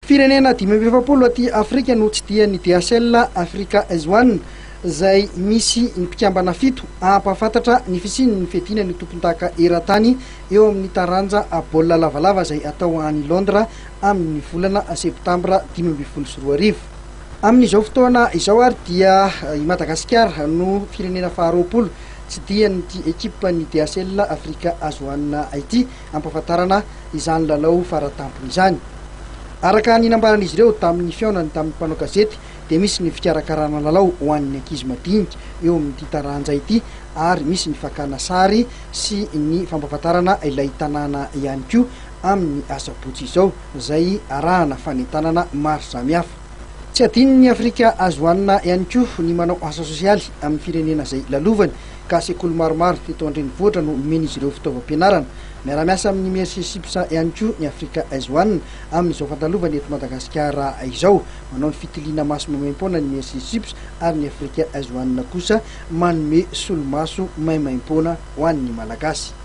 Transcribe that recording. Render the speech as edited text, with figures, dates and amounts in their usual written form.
Firenena 520 aty Afrika no tsy dia ny DSL Africa S1 zay misy mpikambana fito ampafantatra ny fisiany ny fedina ny tompon-daka eran-tany eo amin'ny taranja baolina lavalava zay atao any Londres amin'ny volana septambra 2024. Amin'izao fotoana izao ary dia i Madagasikara no firenena faharoapolo tsy dia ny ekipa ny DSL Africa S1 ity ampafantarana izany lalao faratampony izany. Araka ny nambaran'izy ireo tamin'ny fiaonany tamin'ny mpanao gazety dia misy ny fikarakarana lalao ho an'ny ankizy madinika eo amin'ity taranja ity ary misy ny fakana sary sy ny fampafantarana ilay tanàna ihany koa amin'ny asabotsy izao izay arahana fanentanana maro samihafa. Tsy adino ny Afrika S1 ihany koa ny manao asa sosialy amin'ny firenena izay lalovany ka sekoly maromaro teto an-drenivohitra no omeny izy ireo fitaovam-pianarana. Miara-miasa amin'ny Mercychips ihany koa ny Afrika S1 amin'izao fandalovana eto Madagasikara izao, manao ny fitiliana maso maimaim-poana ny Mercychips ary ny Afrika S1 kosa manome solomaso maimaim-poana ho an'ny Malagasy.